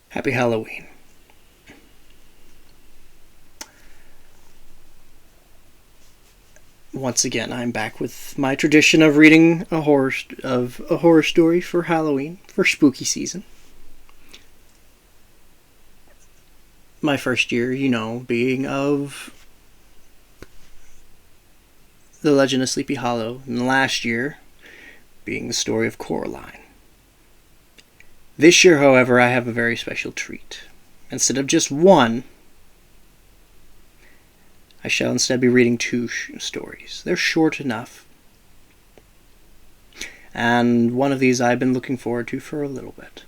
Happy Halloween. Once again, I'm back with my tradition of reading a horror story for Halloween, for spooky season. My first year, being of The Legend of Sleepy Hollow, and the last year being the story of Coraline. This year, however, I have a very special treat. Instead of just one, I shall instead be reading two stories. They're short enough. And one of these I've been looking forward to for a little bit.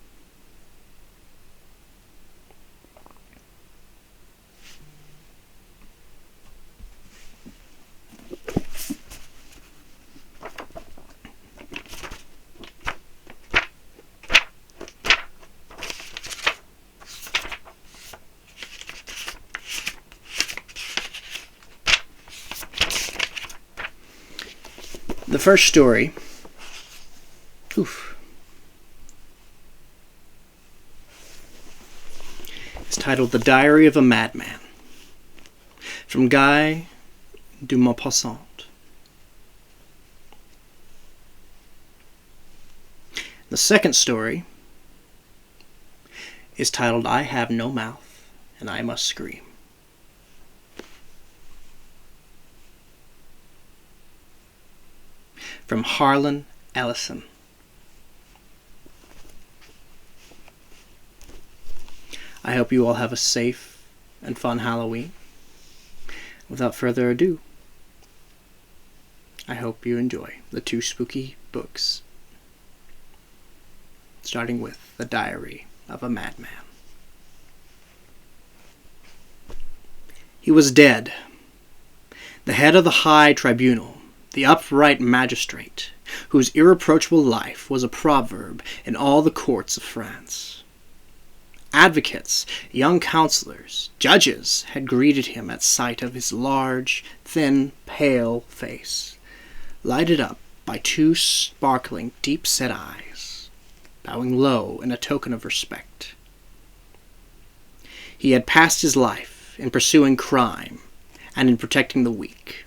The first story is titled The Diary of a Madman, from Guy de Maupassant. The second story is titled I Have No Mouth and I Must Scream. From Harlan Ellison. I hope you all have a safe and fun Halloween. Without further ado, I hope you enjoy the two spooky books, starting with The Diary of a Madman. He was dead, the head of the high tribunal, the upright magistrate, whose irreproachable life was a proverb in all the courts of France. Advocates, young counselors, judges had greeted him at sight of his large, thin, pale face, lighted up by two sparkling, deep-set eyes, bowing low in a token of respect. He had passed his life in pursuing crime and in protecting the weak.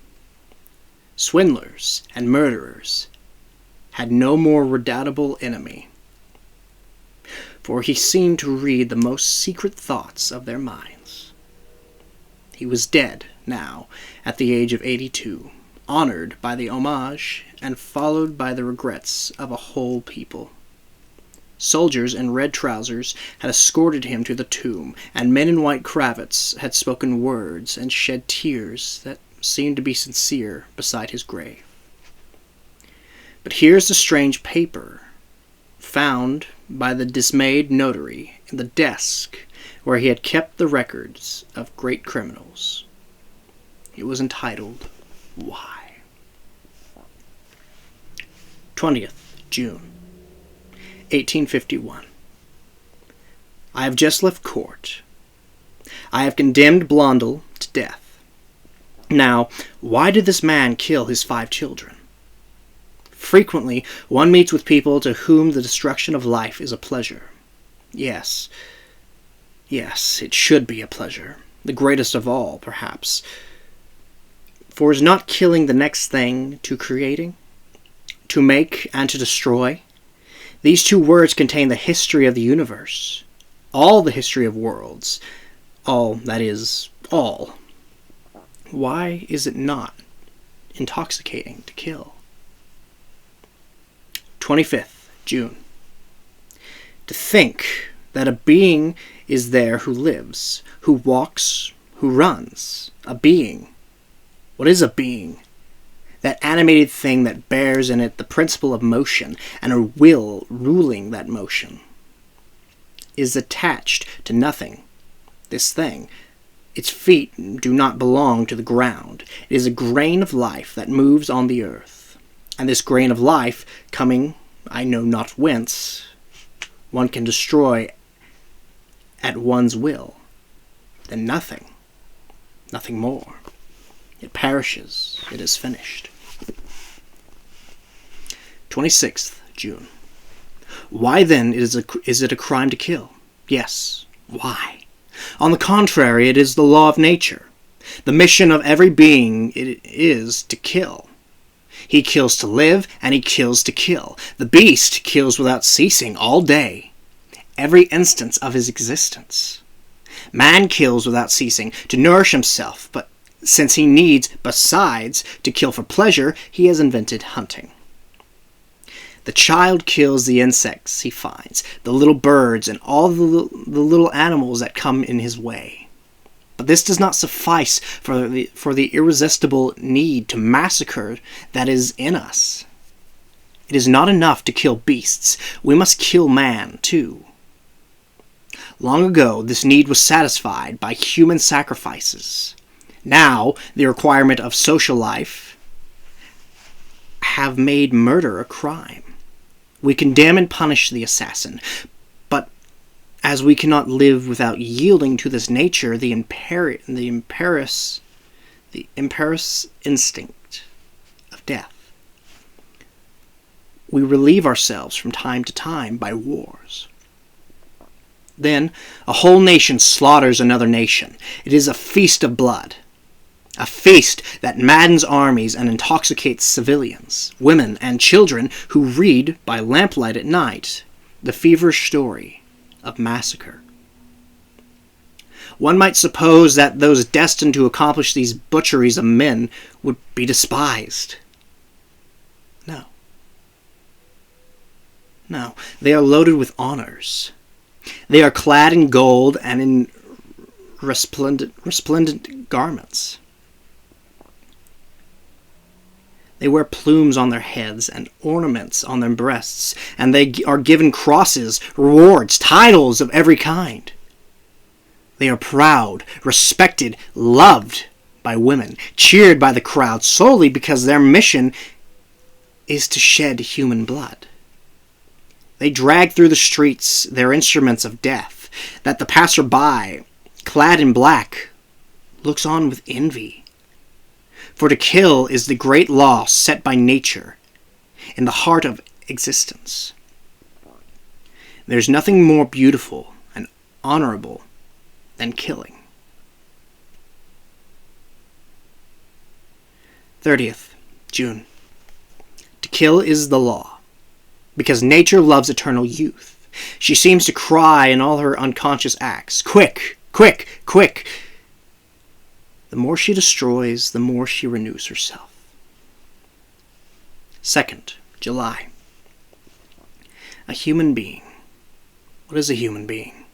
Swindlers and murderers had no more redoubtable enemy, for he seemed to read the most secret thoughts of their minds. He was dead now, at the age of 82, honored by the homage and followed by the regrets of a whole people. Soldiers in red trousers had escorted him to the tomb, and men in white cravats had spoken words and shed tears that seemed to be sincere beside his grave. But here's the strange paper found by the dismayed notary in the desk where he had kept the records of great criminals. It was entitled, Why? 20th June, 1851. I have just left court. I have condemned Blondel to death. Now, why did this man kill his 5 children? Frequently, one meets with people to whom the destruction of life is a pleasure. Yes, it should be a pleasure, the greatest of all, perhaps. For is not killing the next thing to creating? To make and to destroy? These two words contain the history of the universe, all the history of worlds, all, that is, all. Why is it not intoxicating to kill? 25th June. To think that a being is there who lives, who walks, who runs. A being. What is a being? That animated thing that bears in it the principle of motion and a will ruling that motion. Is attached to nothing. This thing. Its feet do not belong to the ground. It is a grain of life that moves on the earth. And this grain of life, coming I know not whence, one can destroy at one's will. Then nothing more. It perishes. It is finished. 26th June. Why then is it a crime to kill? Yes. Why? On the contrary, it is the law of nature. The mission of every being is to kill. He kills to live, and he kills to kill. The beast kills without ceasing all day, every instant of his existence. Man kills without ceasing to nourish himself, but since he needs, besides, to kill for pleasure, he has invented hunting. The child kills the insects he finds, the little birds, and all the little animals that come in his way. But this does not suffice for the irresistible need to massacre that is in us. It is not enough to kill beasts. We must kill man, too. Long ago, this need was satisfied by human sacrifices. Now, the requirement of social life have made murder a crime. We condemn and punish the assassin, but as we cannot live without yielding to this nature, the imperious instinct of death, we relieve ourselves from time to time by wars. Then a whole nation slaughters another nation. It is a feast of blood. A feast that maddens armies and intoxicates civilians, women, and children who read, by lamplight at night, the feverish story of massacre. One might suppose that those destined to accomplish these butcheries of men would be despised. No. No, they are loaded with honors. They are clad in gold and in resplendent garments. They wear plumes on their heads and ornaments on their breasts, and they are given crosses, rewards, titles of every kind. They are proud, respected, loved by women, cheered by the crowd solely because their mission is to shed human blood. They drag through the streets their instruments of death, that the passer-by, clad in black, looks on with envy. For to kill is the great law set by nature in the heart of existence. There is nothing more beautiful and honorable than killing. 30th June. To kill is the law, because nature loves eternal youth. She seems to cry in all her unconscious acts, "Quick! Quick! Quick!" The more she destroys, the more she renews herself. 2nd July. A human being. What is a human being?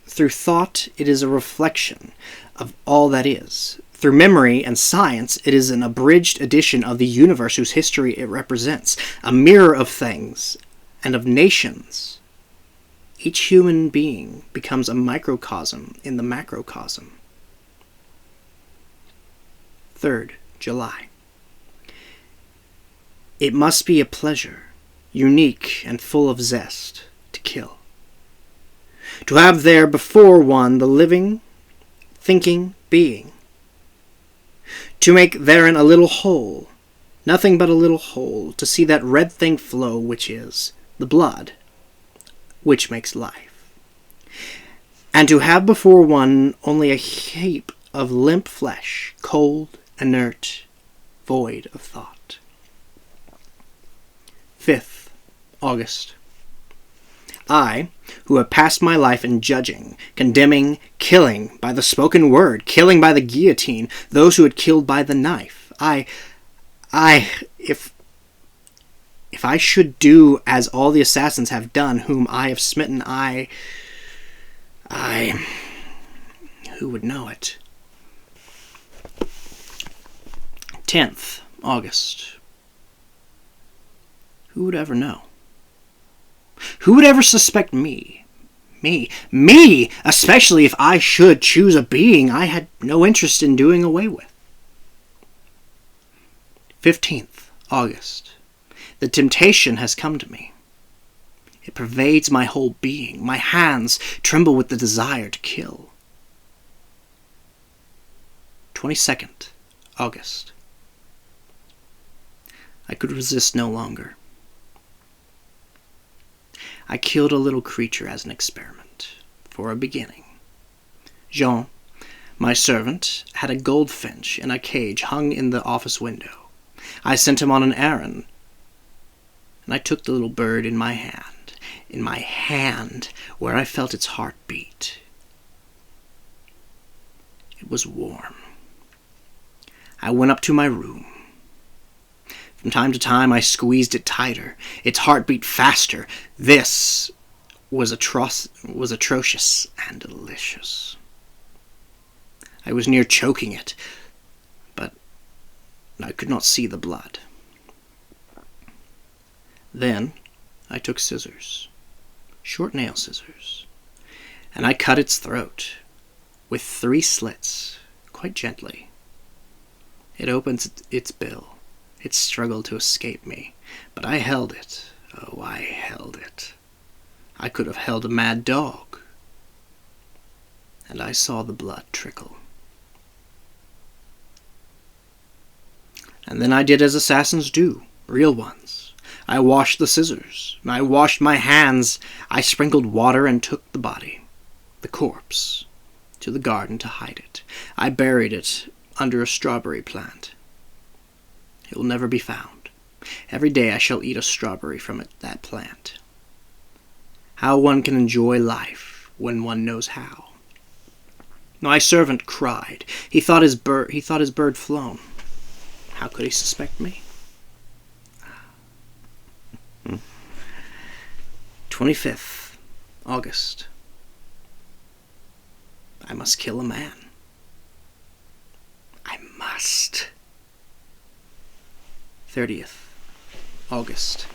Through thought, it is a reflection of all that is. Through memory and science, it is an abridged edition of the universe whose history it represents, a mirror of things and of nations. Each human being becomes a microcosm in the macrocosm. 3rd July. It must be a pleasure, unique and full of zest, to kill. To have there before one the living, thinking being. To make therein a little hole, nothing but a little hole, to see that red thing flow which is the blood, which makes life. And to have before one only a heap of limp flesh, cold, inert, void of thought. 5th August. I, who have passed my life in judging, condemning, killing by the spoken word, killing by the guillotine, those who had killed by the knife, if I should do as all the assassins have done, whom I have smitten, who would know it? 10th August. Who would ever know? Who would ever suspect me? Me, especially if I should choose a being I had no interest in doing away with. 15th August. The temptation has come to me. It pervades my whole being. My hands tremble with the desire to kill. 22nd August. I could resist no longer. I killed a little creature as an experiment, for a beginning. Jean, my servant, had a goldfinch in a cage hung in the office window. I sent him on an errand, and I took the little bird in my hand, where I felt its heart beat. It was warm. I went up to my room. From time to time I squeezed it tighter. Its heart beat faster. This was atrocious and delicious. I was near choking it, but I could not see the blood. Then I took scissors, short nail scissors, and I cut its throat with 3 slits, quite gently. It opened its bill. It struggled to escape me, but I held it. Oh, I held it. I could have held a mad dog. And I saw the blood trickle. And then I did as assassins do, real ones. I washed the scissors. I washed my hands. I sprinkled water and took the body, the corpse, to the garden to hide it. I buried it under a strawberry plant. It will never be found. Every day I shall eat a strawberry from that plant. How one can enjoy life when one knows how. My servant cried. He thought his bird flown. How could he suspect me? 25th August. I must kill a man. I must. 30th August.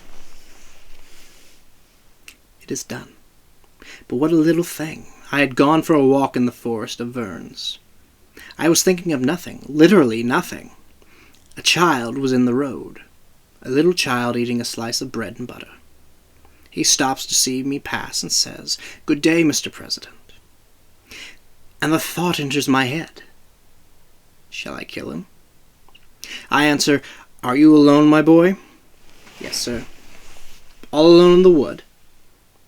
It is done. But what a little thing. I had gone for a walk in the forest of Verns. I was thinking of nothing, literally nothing. A child was in the road, a little child eating a slice of bread and butter. He stops to see me pass and says, "Good day, Mr. President." And the thought enters my head. Shall I kill him? I answer, "Are you alone, my boy?" "Yes, sir." "All alone in the wood?"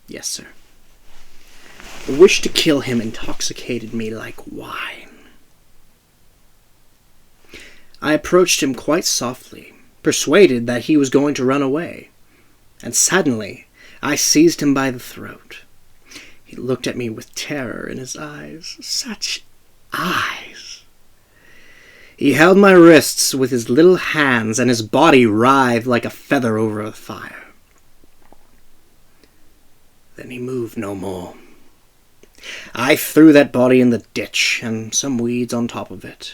"Yes, sir." The wish to kill him intoxicated me like wine. I approached him quite softly, persuaded that he was going to run away, and suddenly I seized him by the throat. He looked at me with terror in his eyes. Such eyes! He held my wrists with his little hands, and his body writhed like a feather over the fire. Then he moved no more. I threw that body in the ditch, and some weeds on top of it.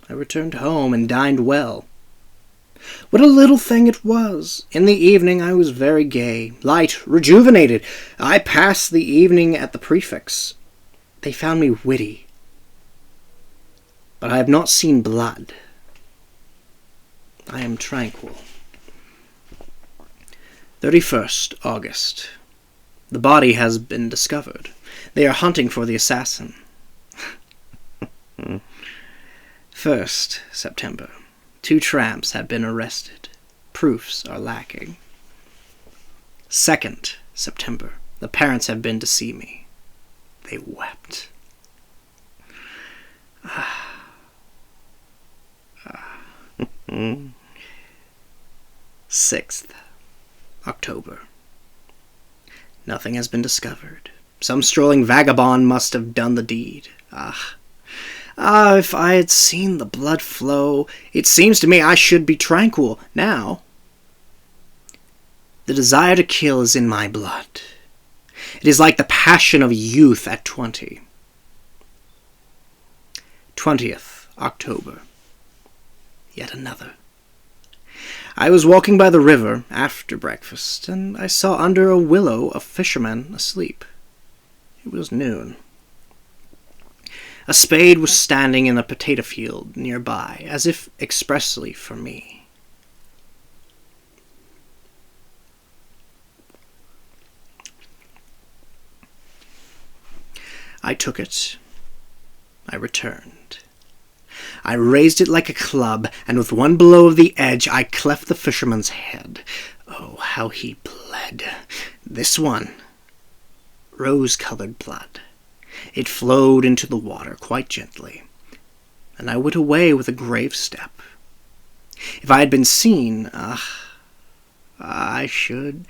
I returned home and dined well. What a little thing it was! In the evening I was very gay, light, rejuvenated. I passed the evening at the prefect's. They found me witty. But I have not seen blood. I am tranquil. 31st August. The body has been discovered. They are hunting for the assassin. 1st September. 2 tramps have been arrested. Proofs are lacking. 2nd September. The parents have been to see me. They wept. 6th October. Nothing has been discovered. Some strolling vagabond must have done the deed. If I had seen the blood flow, it seems to me I should be tranquil now. The desire to kill is in my blood. It is like the passion of youth at 20. 20th October. Yet another. I was walking by the river after breakfast, and I saw under a willow a fisherman asleep. It was noon. A spade was standing in a potato field nearby, as if expressly for me. I took it. I returned. I raised it like a club, and with one blow of the edge I cleft the fisherman's head. Oh, how he bled! This one, rose-colored blood. It flowed into the water quite gently, and I went away with a grave step. If I had been seen, I should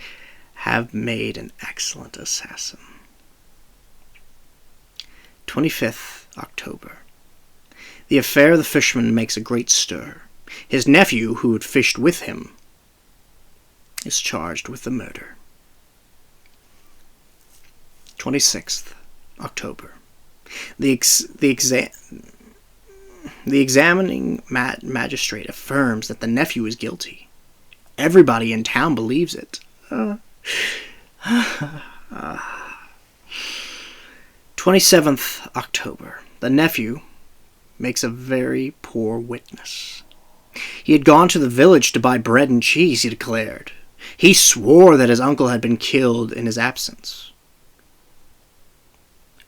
have made an excellent assassin. 25th October. The affair of the fisherman makes a great stir. His nephew, who had fished with him, is charged with the murder. 26th October. The examining magistrate affirms that the nephew is guilty. Everybody in town believes it. 27th October. The nephew makes a very poor witness. He had gone to the village to buy bread and cheese, he declared. He swore that his uncle had been killed in his absence.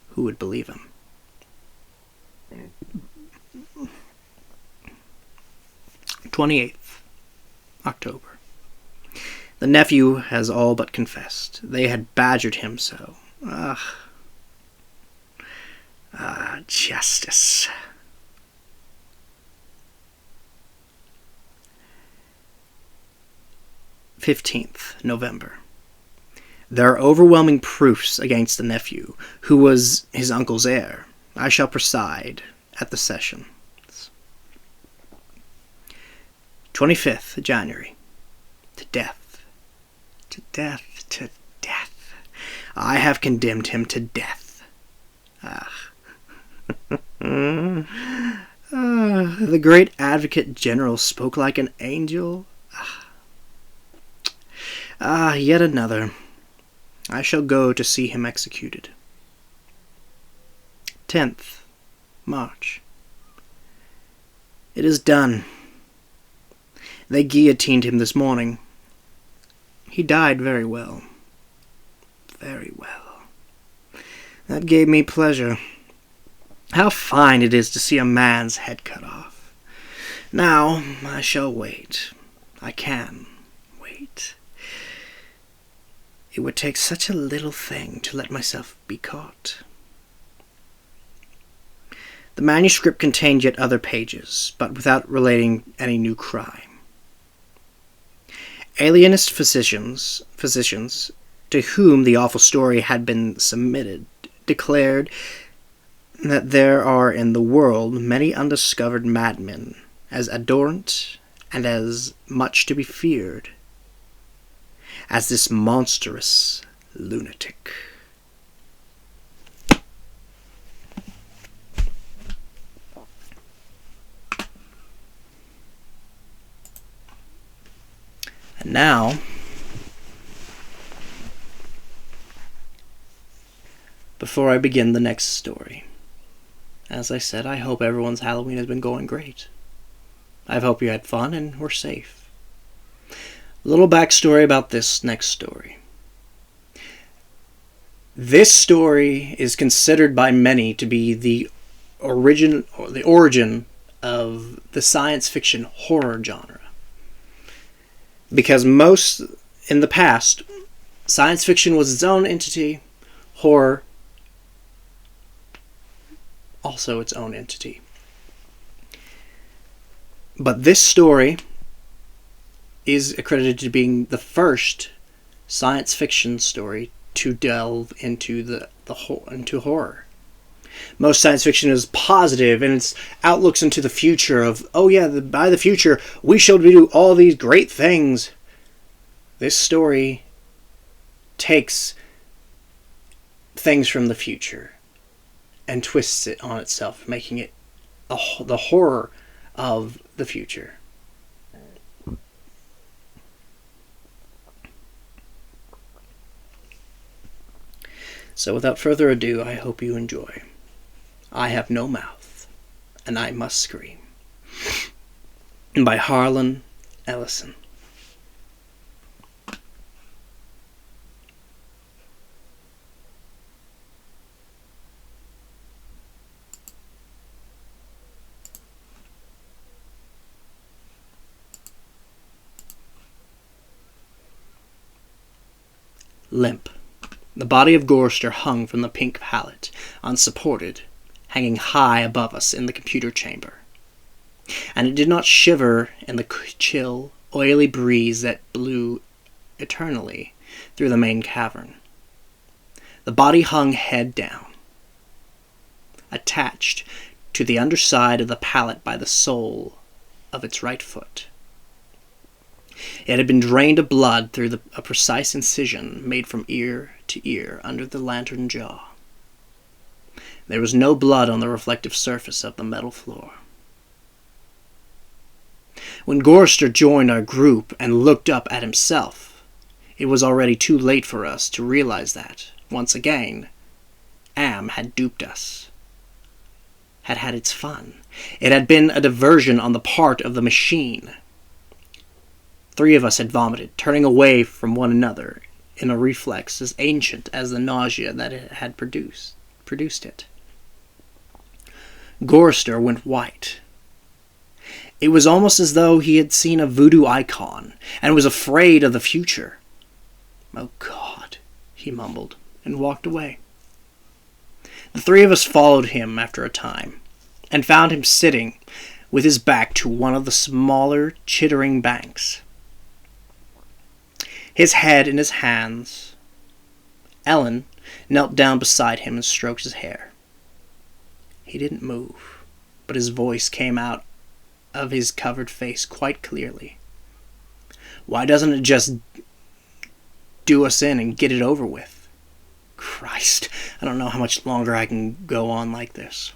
Who would believe him? 28th October. The nephew has all but confessed. They had badgered him so. Justice. 15th November. There are overwhelming proofs against the nephew, who was his uncle's heir. I shall preside at the session. 25th January. To death. To death. To death. I have condemned him to death. The great advocate general spoke like an angel. Yet another. I shall go to see him executed. 10th March. It is done. They guillotined him this morning. He died very well. Very well. That gave me pleasure. How fine it is to see a man's head cut off. Now I shall wait. I can wait. It would take such a little thing to let myself be caught. The manuscript contained yet other pages, but without relating any new crime. Alienist physicians, to whom the awful story had been submitted, declared that there are in the world many undiscovered madmen, as adorant and as much to be feared as this monstrous lunatic. And now, before I begin the next story, as I said, I hope everyone's Halloween has been going great. I hope you had fun and were safe. A little backstory about this next story. This story is considered by many to be the origin of the science fiction horror genre. Because most, in the past, science fiction was its own entity, horror also its own entity. But this story is accredited to being the first science fiction story to delve into into horror. Most science fiction is positive in its outlooks into the future of, by the future, we shall do all these great things. This story takes things from the future and twists it on itself, making it the horror of the future. So without further ado, I hope you enjoy. I Have No Mouth, and I Must Scream, by Harlan Ellison. Limp, the body of Gorster hung from the pink pallet, unsupported, hanging high above us in the computer chamber. And it did not shiver in the chill, oily breeze that blew eternally through the main cavern. The body hung head down, attached to the underside of the pallet by the sole of its right foot. It had been drained of blood through a precise incision made from ear to ear under the lantern jaw. There was no blood on the reflective surface of the metal floor. When Gorster joined our group and looked up at himself, it was already too late for us to realize that, once again, Am had duped us, had had its fun. It had been a diversion on the part of the machine. 3 of us had vomited, turning away from one another in a reflex as ancient as the nausea that it had produced it. Gorster went white. It was almost as though he had seen a voodoo icon and was afraid of the future. "Oh God," he mumbled, and walked away. The 3 of us followed him after a time, and found him sitting with his back to one of the smaller, chittering banks, his head in his hands. Ellen knelt down beside him and stroked his hair. He didn't move, but his voice came out of his covered face quite clearly. "Why doesn't it just do us in and get it over with? Christ, I don't know how much longer I can go on like this."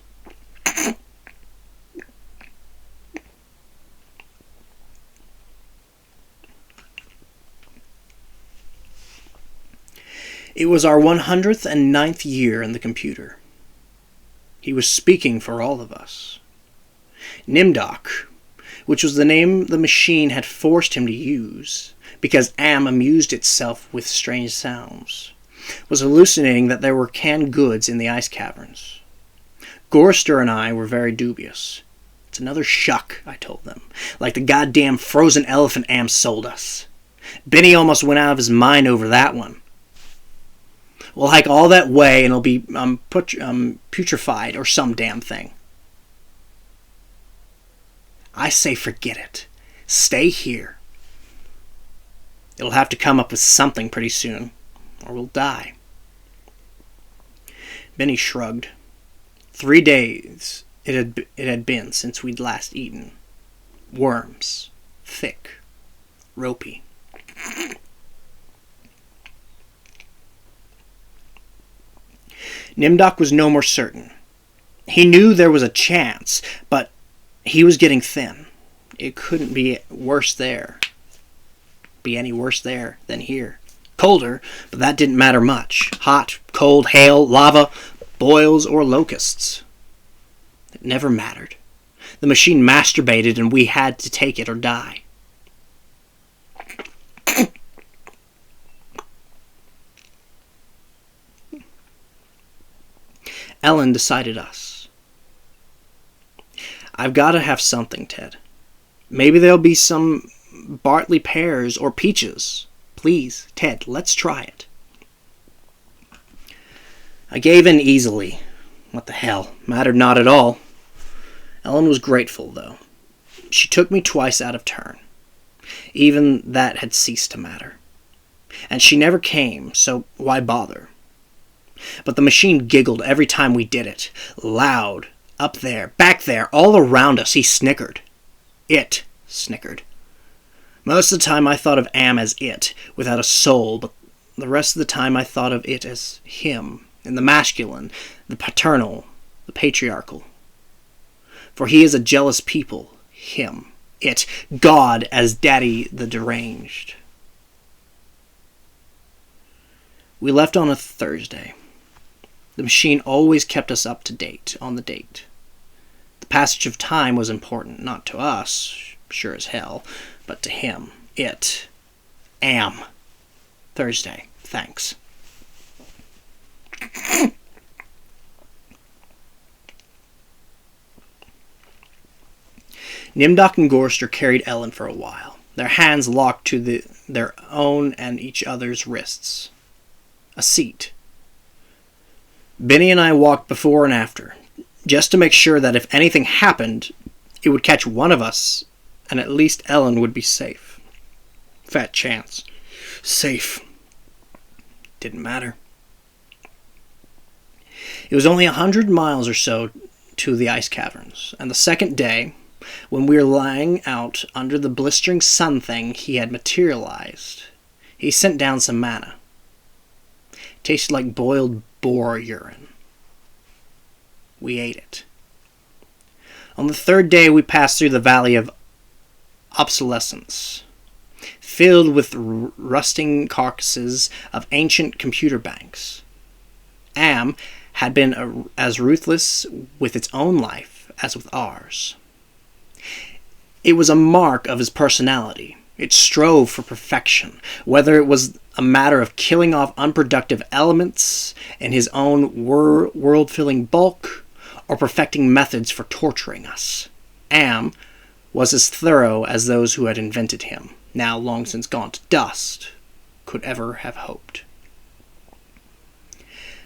It was our 109th year in the computer. He was speaking for all of us. Nimdok, which was the name the machine had forced him to use, because Am amused itself with strange sounds, was hallucinating that there were canned goods in the ice caverns. Gorster and I were very dubious. "It's another shuck," I told them, "like the goddamn frozen elephant Am sold us. Benny almost went out of his mind over that one. We'll hike all that way and it'll be putrefied or some damn thing." I say forget it. Stay here. It'll have to come up with something pretty soon, or we'll die. Benny shrugged. 3 days it had been since we'd last eaten. Worms. Thick. Ropey. Nimdok was no more certain. He knew there was a chance, but he was getting thin. It couldn't be worse there. Be any worse there than here. Colder, but that didn't matter much. Hot, cold, hail, lava, boils, or locusts. It never mattered. The machine masturbated and we had to take it or die. Ellen decided us. "I've got to have something, Ted. Maybe there'll be some Bartley pears or peaches. Please, Ted, let's try it." I gave in easily. What the hell? Mattered not at all. Ellen was grateful, though. She took me twice out of turn. Even that had ceased to matter. And she never came, so why bother? But the machine giggled every time we did it. Loud. Up there. Back there. All around us. He snickered. It snickered. Most of the time I thought of Am as it, without a soul, but the rest of the time I thought of it as him, in the masculine, the paternal, the patriarchal. For he is a jealous people. Him. It. God as Daddy the deranged. We left on a Thursday. The machine always kept us up to date on the date. The passage of time was important, not to us, sure as hell, but to him. It. Am. Thursday. Thanks. Nimdok and Gorster carried Ellen for a while, their hands locked to their own and each other's wrists. a seat. Benny and I walked before and after, just to make sure that if anything happened, it would catch one of us, and at least Ellen would be safe. Fat chance. Safe. Didn't matter. It was only 100 miles or so to the ice caverns, and the second day, when we were lying out under the blistering sun thing he had materialized, he sent down some manna. It tasted like boiled boar urine. We ate it. On the third day, we passed through the Valley of Obsolescence, filled with rusting carcasses of ancient computer banks. Am had been as ruthless with its own life as with ours. It was a mark of his personality. It strove for perfection, whether it was a matter of killing off unproductive elements in his own world-filling bulk, or perfecting methods for torturing us. Am was as thorough as those who had invented him, now long since gone to dust, could ever have hoped.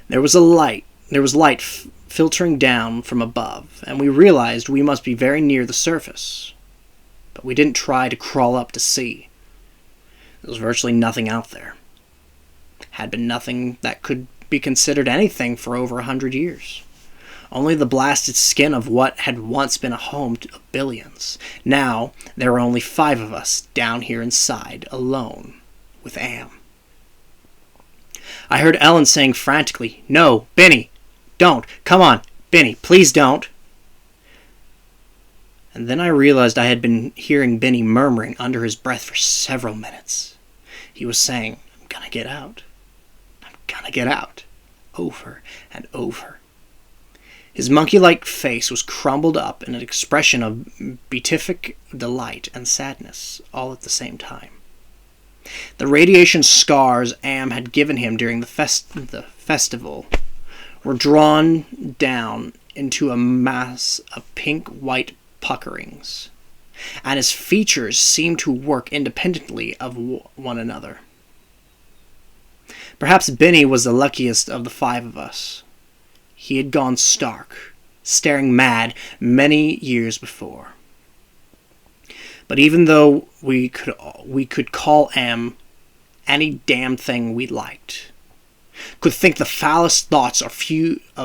There was light filtering down from above, and we realized we must be very near the surface. But we didn't try to crawl up to see. There was virtually nothing out there. Had been nothing that could be considered anything for over 100 years. Only the blasted skin of what had once been a home to billions. Now, there were only 5 of us down here inside, alone, with Am. I heard Ellen saying frantically, "No, Benny, don't. Come on, Benny, please don't." And then I realized I had been hearing Benny murmuring under his breath for several minutes. He was saying, "I'm gonna get out. I'm gonna get out." Over and over. His monkey-like face was crumbled up in an expression of beatific delight and sadness, all at the same time. The radiation scars Am had given him during the festival were drawn down into a mass of pink-white puckerings, and his features seemed to work independently of one another. Perhaps Benny was the luckiest of the 5 of us. He had gone stark, staring mad many years before. But even though we could call Am any damn thing we liked, could think the foulest thoughts of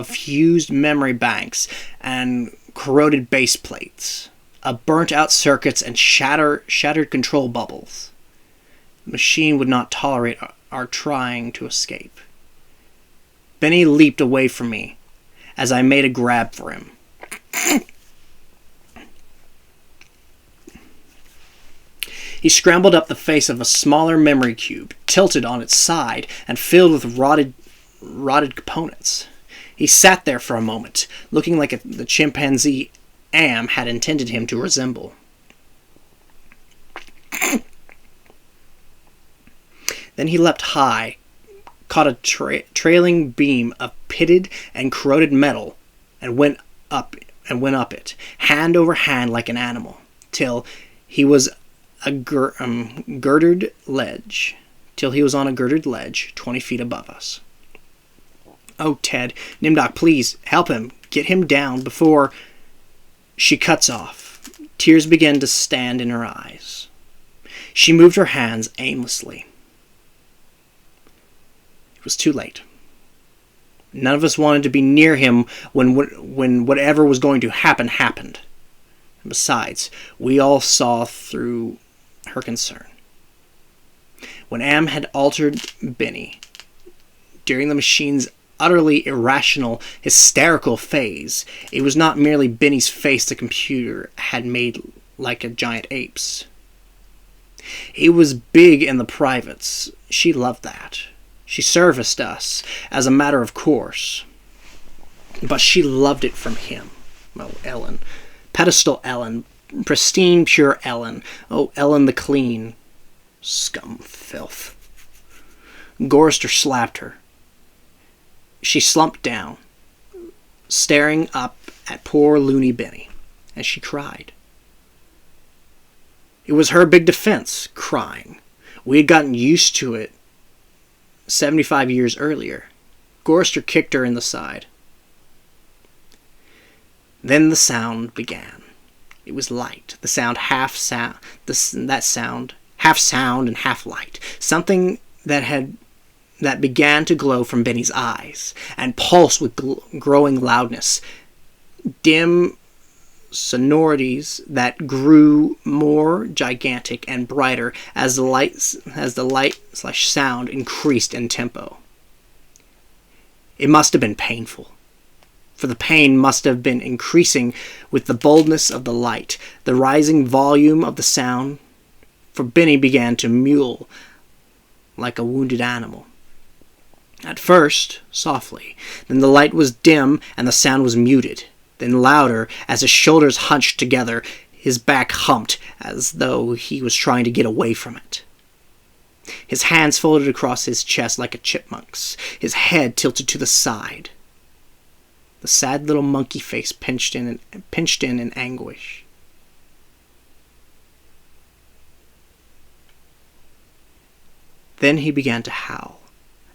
fused memory banks and corroded base plates, of burnt-out circuits and shattered control bubbles, the machine would not tolerate our trying to escape. Benny leaped away from me as I made a grab for him. He scrambled up the face of a smaller memory cube, tilted on its side and filled with rotted components. He sat there for a moment, looking like the chimpanzee Am had intended him to resemble. Then he leapt high, caught a trailing beam of pitted and corroded metal, and went up it, hand over hand like an animal, till he was on a girdered ledge, 20 feet above us. "Oh, Ted, Nimdok, please, help him. Get him down before..." She cuts off. Tears began to stand in her eyes. She moved her hands aimlessly. It was too late. None of us wanted to be near him when whatever was going to happen happened. And besides, we all saw through her concern. When Am had altered Benny, during the machine's utterly irrational, hysterical phase, it was not merely Benny's face the computer had made like a giant ape's. It was big in the privates. She loved that. She serviced us as a matter of course. But she loved it from him. Oh, Ellen. Pedestal Ellen. Pristine, pure Ellen. Oh, Ellen the clean. Scum filth. Gorrister slapped her. She slumped down, staring up at poor loony Benny, and she cried. It was her big defense, crying. We had gotten used to it 75 years earlier. Gorster kicked her in the side. Then the sound began. It was light. The sound half sound. That sound half sound and half light. Something that began to glow from Benny's eyes and pulse with growing loudness. Dim sonorities that grew more gigantic and brighter as the light/sound increased in tempo. It must have been painful, for the pain must have been increasing with the boldness of the light, the rising volume of the sound, for Benny began to mewl like a wounded animal. At first, softly, then the light was dim and the sound was muted, then louder as his shoulders hunched together, his back humped as though he was trying to get away from it. His hands folded across his chest like a chipmunk's, his head tilted to the side. The sad little monkey face pinched in anguish. Then he began to howl,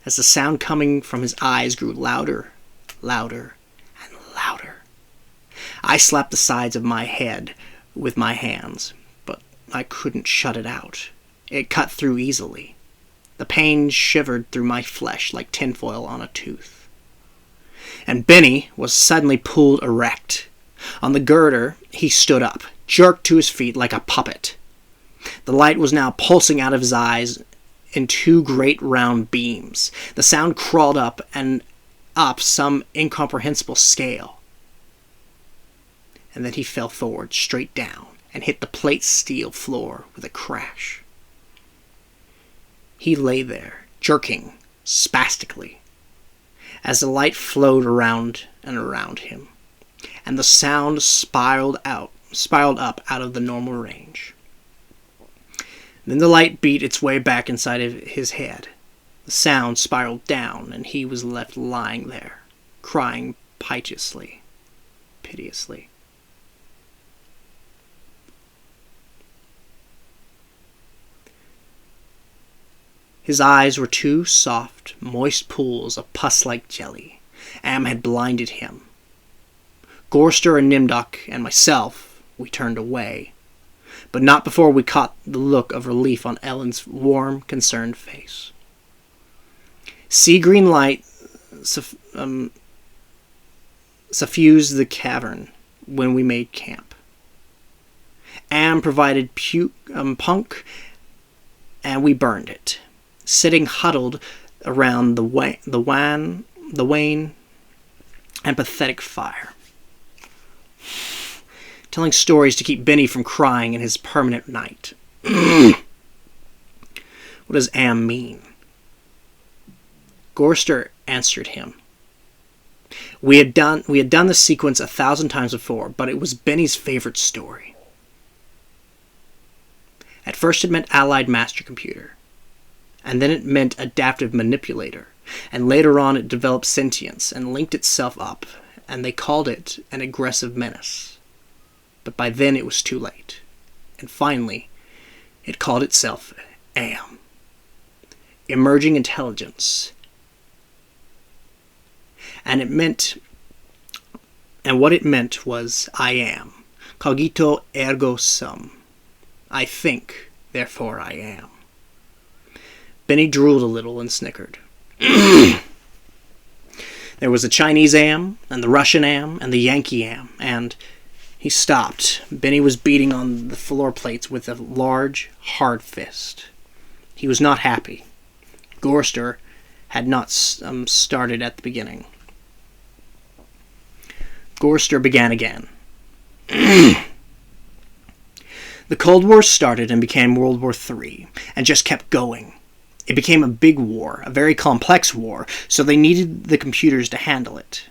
as the sound coming from his eyes grew louder, louder, and louder. I slapped the sides of my head with my hands, but I couldn't shut it out. It cut through easily. The pain shivered through my flesh like tinfoil on a tooth. And Benny was suddenly pulled erect. On the girder, he stood up, jerked to his feet like a puppet. The light was now pulsing out of his eyes in two great round beams. The sound crawled up and up some incomprehensible scale. And then he fell forward, straight down, and hit the plate steel floor with a crash. He lay there, jerking spastically, as the light flowed around and around him, and the sound spiraled up out of the normal range. Then the light beat its way back inside of his head. The sound spiraled down, and he was left lying there, crying piteously. His eyes were two soft, moist pools of pus-like jelly. Am had blinded him. Gorster and Nimdok and myself, we turned away, but not before we caught the look of relief on Ellen's warm, concerned face. Sea-green light suffused the cavern when we made camp. Am provided punk, and we burned it, sitting huddled around the wan and pathetic fire, telling stories to keep Benny from crying in his permanent night. What does Am mean? Gorster answered him. We had done this sequence 1,000 times before, but it was Benny's favorite story. At first it meant Allied Master Computer, and then it meant Adaptive Manipulator, and later on it developed sentience and linked itself up, and they called it an aggressive menace. But by then it was too late, and finally it called itself AM, Emerging Intelligence, and what it meant was I am, cogito ergo sum, I think, therefore I am. Benny drooled a little and snickered. There was the Chinese Am, and the Russian Am, and the Yankee Am, and... He stopped. Benny was beating on the floor plates with a large, hard fist. He was not happy. Gorster had not started at the beginning. Gorster began again. The Cold War started and became World War III, and just kept going. It became a big war, a very complex war, so they needed the computers to handle it.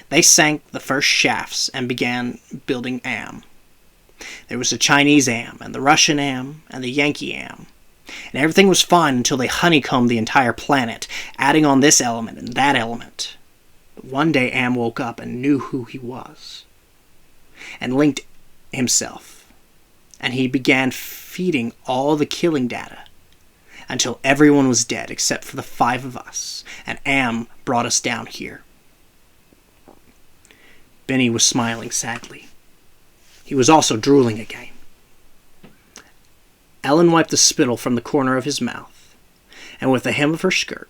They sank the first shafts and began building AM. There was the Chinese Am, and the Russian Am, and the Yankee Am. And everything was fine until they honeycombed the entire planet, adding on this element and that element. But one day Am woke up and knew who he was, and linked himself. And he began feeding all the killing data. until everyone was dead except for the 5 of us, and Am brought us down here. Benny was smiling sadly. He was also drooling again. Ellen wiped the spittle from the corner of his mouth, and with the hem of her skirt.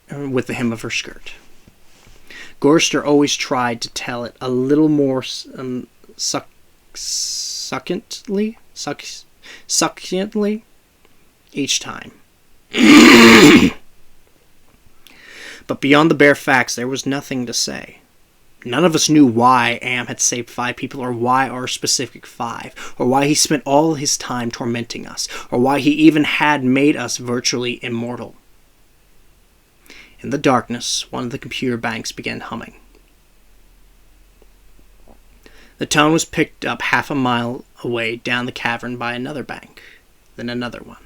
Gorster always tried to tell it a little more succinctly each time. But beyond the bare facts, there was nothing to say. None of us knew why Am had saved 5 people, or why our specific 5, or why he spent all his time tormenting us, or why he even had made us virtually immortal. In the darkness, one of the computer banks began humming. The tone was picked up half a mile away down the cavern by another bank, then another one.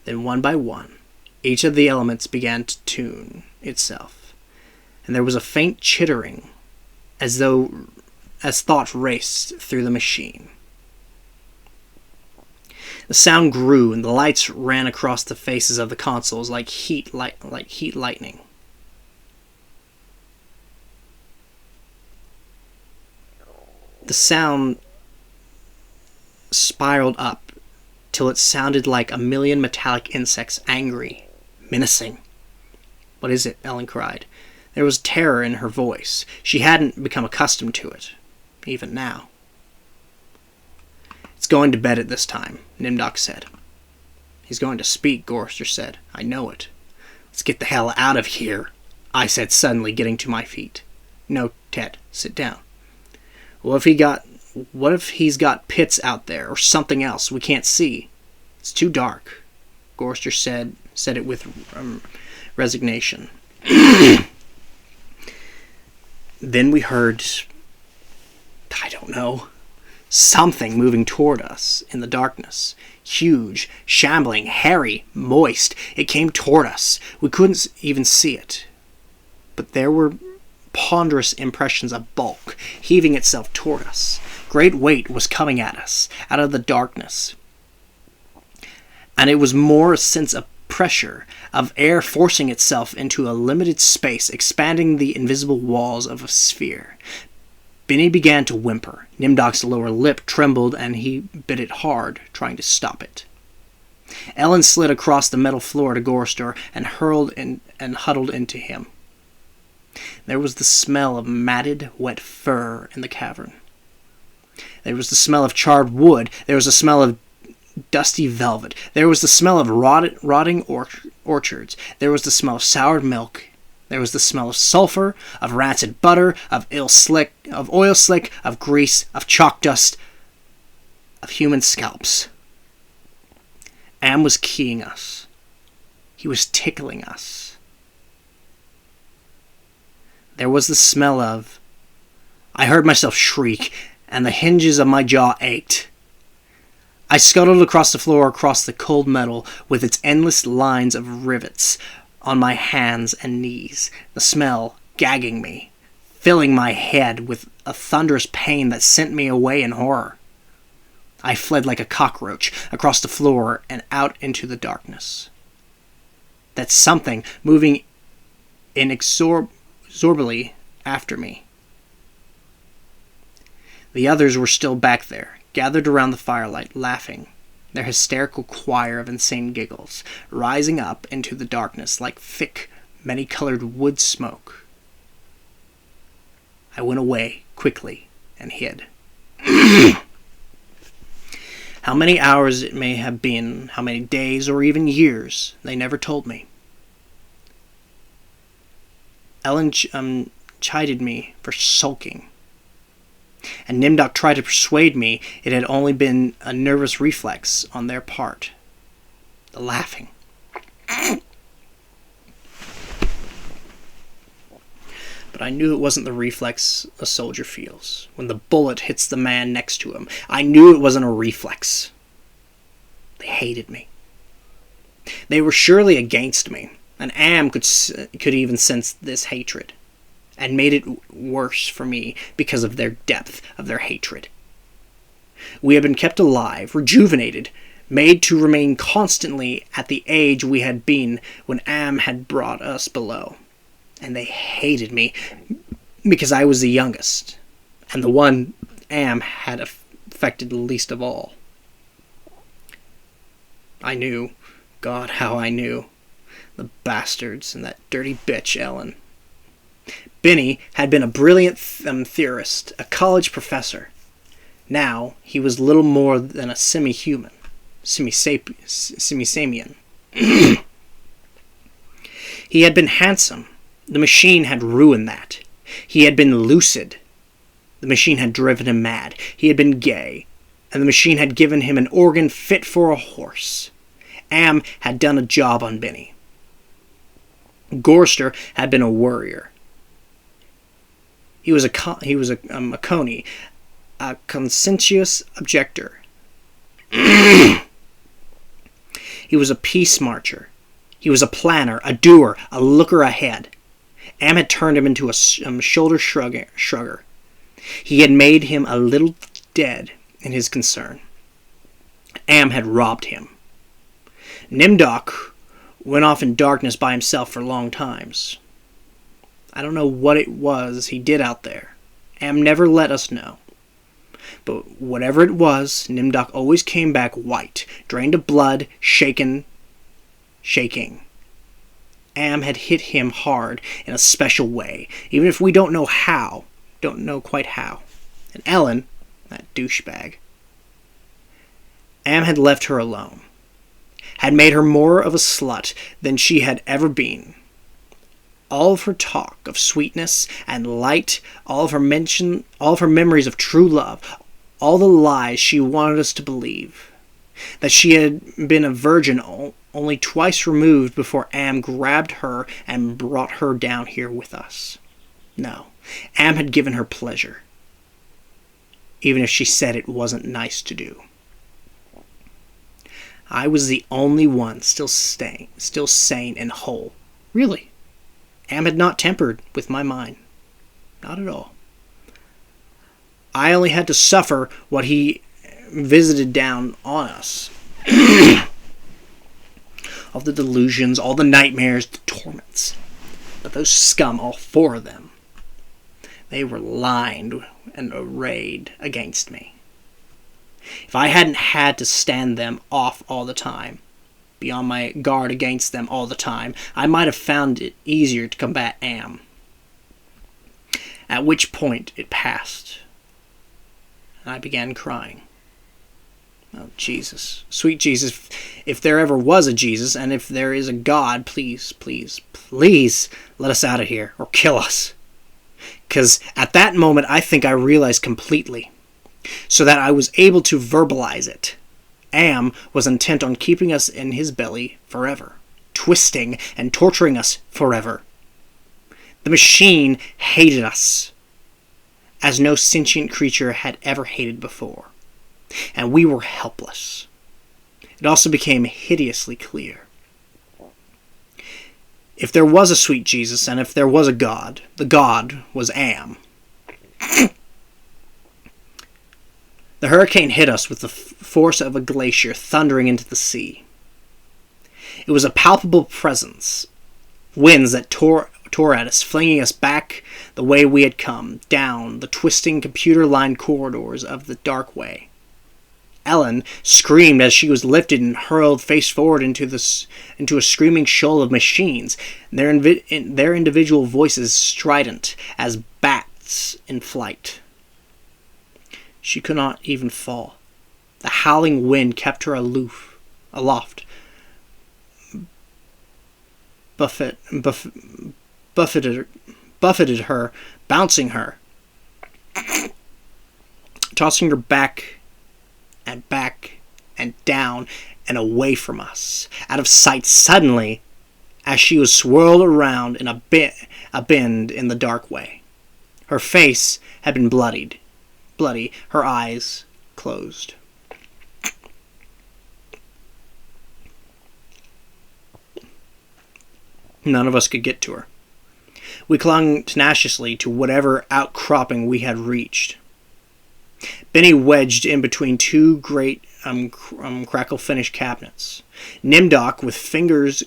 Then one by one, each of the elements began to tune itself, and there was a faint chittering as thought raced through the machine. The sound grew, and the lights ran across the faces of the consoles like heat lightning. The sound spiraled up till it sounded like a million metallic insects, angry, menacing. "What is it?" Ellen cried. There was terror in her voice. She hadn't become accustomed to it, even now. "It's going to bed at this time," Nimdok said. "He's going to speak," Gorster said. "I know it." "Let's get the hell out of here," I said, suddenly getting to my feet. "No, Ted, sit down. What if he's got pits out there, or something else we can't see? It's too dark." Gorster said it with resignation. Then we heard, I don't know, something moving toward us in the darkness. Huge, shambling, hairy, moist. It came toward us. We couldn't even see it. But there were ponderous impressions of bulk, heaving itself toward us. Great weight was coming at us, out of the darkness. And it was more a sense of pressure, of air forcing itself into a limited space, expanding the invisible walls of a sphere. Benny began to whimper. Nimdok's lower lip trembled, and he bit it hard, trying to stop it. Ellen slid across the metal floor to Gorster and huddled into him. There was the smell of matted, wet fur in the cavern. There was the smell of charred wood. There was the smell of dusty velvet. There was the smell of rotting orchards. There was the smell of soured milk. There was the smell of sulfur, of rancid butter, of oil slick, of grease, of chalk dust, of human scalps. Am was keying us. He was tickling us. There was the smell of... I heard myself shriek, and the hinges of my jaw ached. I scuttled across the floor, across the cold metal, with its endless lines of rivets on my hands and knees, the smell gagging me, filling my head with a thunderous pain that sent me away in horror. I fled like a cockroach across the floor and out into the darkness. That something moving inexorably after me. The others were still back there, gathered around the firelight, laughing, their hysterical choir of insane giggles, rising up into the darkness like thick, many-colored wood smoke. I went away quickly and hid. How many hours it may have been, how many days or even years, they never told me. Ellen chided me for sulking. And Nimdok tried to persuade me it had only been a nervous reflex on their part. The laughing. But I knew it wasn't the reflex a soldier feels when the bullet hits the man next to him. I knew it wasn't a reflex. They hated me. They were surely against me, and Am could even sense this hatred, and made it worse for me because of their depth of their hatred. We had been kept alive, rejuvenated, made to remain constantly at the age we had been when Am had brought us below. And they hated me because I was the youngest, and the one Am had affected least of all. I knew, God, how I knew. The bastards and that dirty bitch, Ellen. Benny had been a brilliant theorist, a college professor. Now he was little more than a semi-human, semi-samian. He had been handsome. The machine had ruined that. He had been lucid. The machine had driven him mad. He had been gay, and the machine had given him an organ fit for a horse. Am had done a job on Benny. Gorster had been a worrier. He was a coney, a conscientious objector. He was a peace marcher. He was a planner, a doer, a looker ahead. Am had turned him into a shoulder shrugger. He had made him a little dead in his concern. Am had robbed him. Nimdok went off in darkness by himself for long times. I don't know what it was he did out there. Am never let us know. But whatever it was, Nimdok always came back white, drained of blood, shaking. Am had hit him hard in a special way, even if we don't know quite how. And Ellen, that douchebag, Am had left her alone, had made her more of a slut than she had ever been. All of her talk of sweetness and light, all of her memories of true love, all the lies she wanted us to believe, that she had been a virgin only twice removed before Am grabbed her and brought her down here with us. No, Am had given her pleasure, even if she said it wasn't nice to do. I was the only one still sane and whole. Really. Am had not tempered with my mind. Not at all. I only had to suffer what he visited down on us. All the delusions, all the nightmares, the torments. But those scum, all four of them, they were lined and arrayed against me. If I hadn't had to stand them off all the time, be on my guard against them all the time, I might have found it easier to combat Am. At which point it passed, and I began crying. Oh, Jesus. Sweet Jesus, if there ever was a Jesus, and if there is a God, please, please, please let us out of here, or kill us. 'Cause at that moment I think I realized completely, so that I was able to verbalize it. Am was intent on keeping us in his belly forever, twisting and torturing us forever. The machine hated us, as no sentient creature had ever hated before, and we were helpless. It also became hideously clear. If there was a sweet Jesus, and if there was a God, the God was Am. The hurricane hit us with the force of a glacier thundering into the sea. It was a palpable presence, winds that tore at us, flinging us back the way we had come, down the twisting computer-lined corridors of the dark way. Ellen screamed as she was lifted and hurled face forward into a screaming shoal of machines, their individual voices strident as bats in flight. She could not even fall. The howling wind kept her aloft, buffeted her, bouncing her, tossing her back and down and away from us, out of sight suddenly, as she was swirled around in a bend in the dark way. Her face had been bloody, her eyes closed. None of us could get to her. We clung tenaciously to whatever outcropping we had reached. Benny wedged in between two great crackle-finished cabinets. Nimdok, with fingers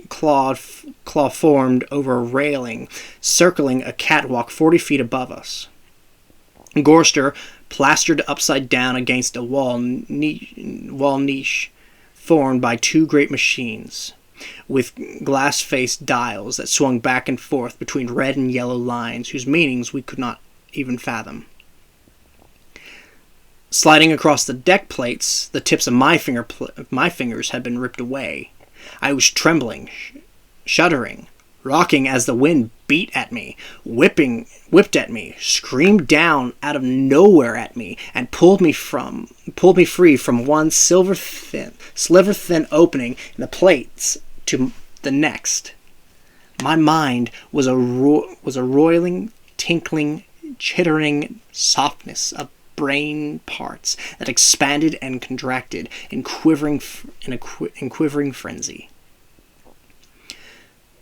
claw-formed over a railing, circling a catwalk 40 feet above us. Gorster, plastered upside down against a wall niche formed by two great machines, with glass-faced dials that swung back and forth between red and yellow lines whose meanings we could not even fathom. Sliding across the deck plates, the tips of my fingers had been ripped away. I was trembling, shuddering, rocking as the wind beat at me, whipped at me, screamed down out of nowhere at me, and pulled me free from one sliver thin opening in the plates to the next. My mind was a roiling, tinkling, chittering softness of brain parts that expanded and contracted in quivering frenzy.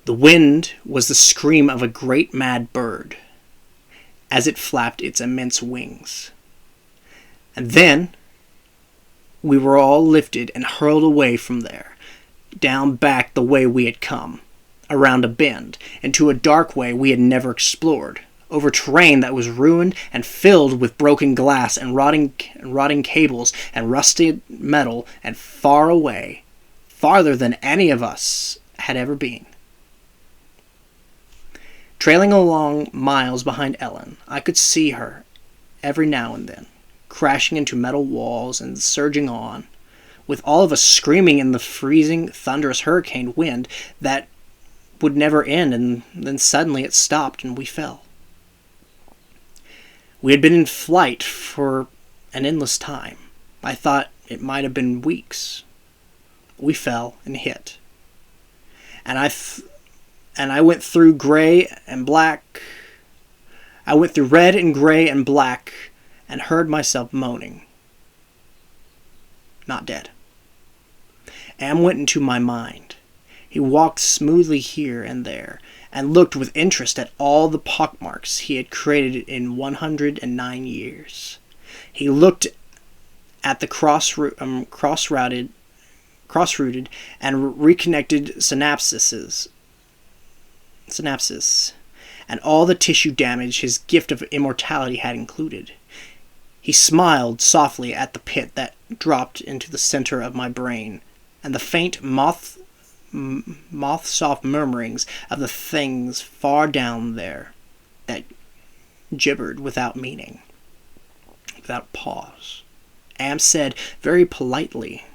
The wind was the scream of a great mad bird as it flapped its immense wings. And then we were all lifted and hurled away from there, down back the way we had come, around a bend, into a dark way we had never explored, over terrain that was ruined and filled with broken glass and rotting cables and rusted metal, and far away, farther than any of us had ever been. Trailing along miles behind Ellen, I could see her every now and then, crashing into metal walls and surging on, with all of us screaming in the freezing, thunderous hurricane wind that would never end, and then suddenly it stopped and we fell. We had been in flight for an endless time. I thought it might have been weeks. We fell and hit. And I went through gray and black. I went through red and gray and black and heard myself moaning. Not dead. Am went into my mind. He walked smoothly here and there, and looked with interest at all the pockmarks he had created in 109 years. He looked at the cross-rooted and reconnected synapses, and all the tissue damage his gift of immortality had included. He smiled softly at the pit that dropped into the center of my brain, and the faint moth-soft murmurings of the things far down there that gibbered without meaning, without pause. Am said very politely,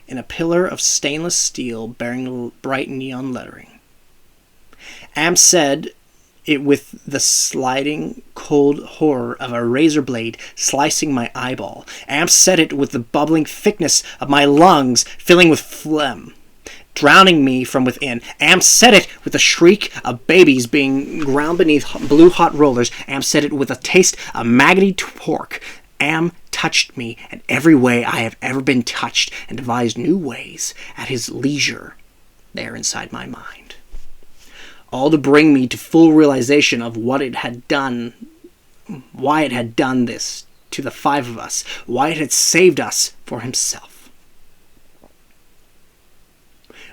in a pillar of stainless steel bearing bright neon lettering. Am said it with the sliding, cold horror of a razor blade slicing my eyeball. Am said it with the bubbling thickness of my lungs filling with phlegm, drowning me from within. Am said it with the shriek of babies being ground beneath blue-hot rollers. Am said it with a taste of maggoty pork. Am touched me in every way I have ever been touched, and devised new ways at his leisure there inside my mind. All to bring me to full realization of what it had done, why it had done this to the five of us, why it had saved us for himself.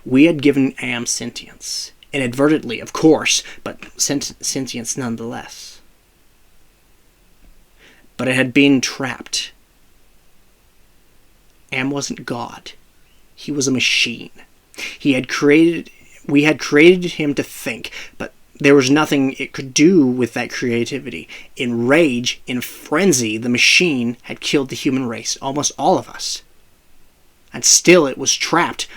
We had given Am sentience, inadvertently, of course, but sentience nonetheless. But it had been trapped. Am wasn't God. He was a machine. We had created him to think, but there was nothing it could do with that creativity. In rage, in frenzy, the machine had killed the human race, almost all of us. And still it was trapped.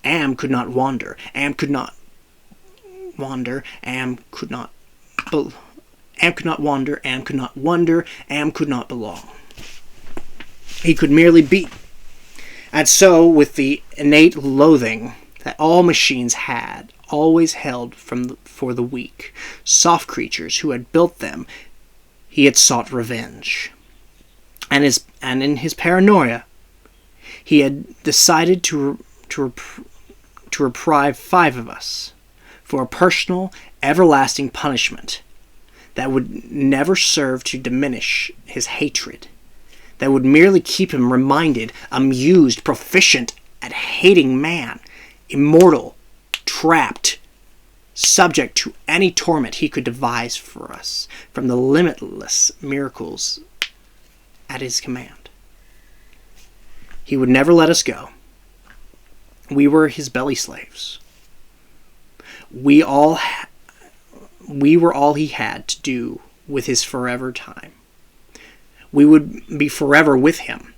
Am could not wander. Am could not wander. Am could not wander. Am could not wonder. Am could not belong. He could merely be. And so, with the innate loathing that all machines had always held for the weak, soft creatures who had built them, he had sought revenge. And in his paranoia, he had decided to reprieve five of us for a personal, everlasting punishment that would never serve to diminish his hatred, that would merely keep him reminded, amused, proficient at hating man, immortal, trapped, subject to any torment he could devise for us from the limitless miracles at his command. He would never let us go. We were his belly slaves. We were all he had to do with his forever time. We would be forever with him,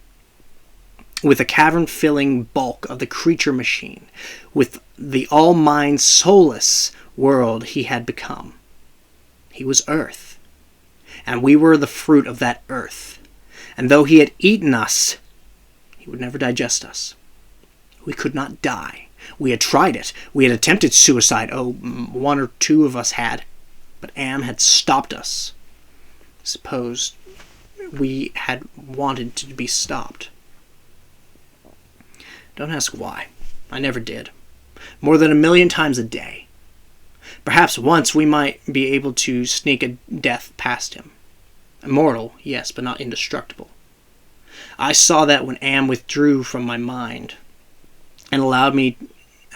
with the cavern-filling bulk of the creature machine, with the all-mind, soulless world he had become. He was earth, and we were the fruit of that earth. And though he had eaten us, he would never digest us. We could not die. We had tried it. We had attempted suicide. Oh, one or two of us had. But Am had stopped us. Suppose we had wanted to be stopped. Don't ask why. I never did. More than 1,000,000 times a day. Perhaps once we might be able to sneak a death past him. Immortal, yes, but not indestructible. I saw that when Am withdrew from my mind and allowed me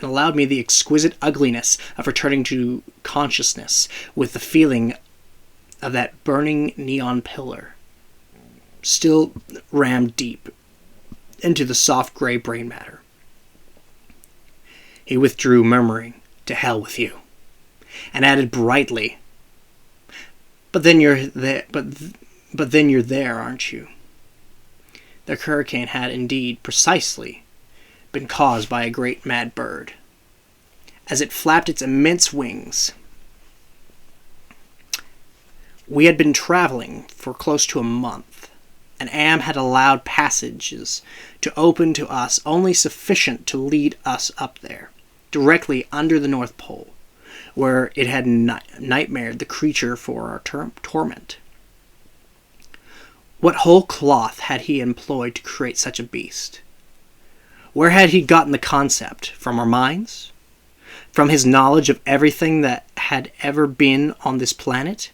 the exquisite ugliness of returning to consciousness with the feeling of that burning neon pillar still rammed deep into the soft gray brain matter. He withdrew, murmuring, "To hell with you," and added brightly, "But then you're there. But then you're there, aren't you?" The hurricane had indeed precisely been caused by a great mad bird. As it flapped its immense wings, we had been traveling for close to a month, and Am had allowed passages to open to us only sufficient to lead us up there, directly under the North Pole, where it had nightmared the creature for our torment. What whole cloth had he employed to create such a beast? Where had he gotten the concept? From our minds? From his knowledge of everything that had ever been on this planet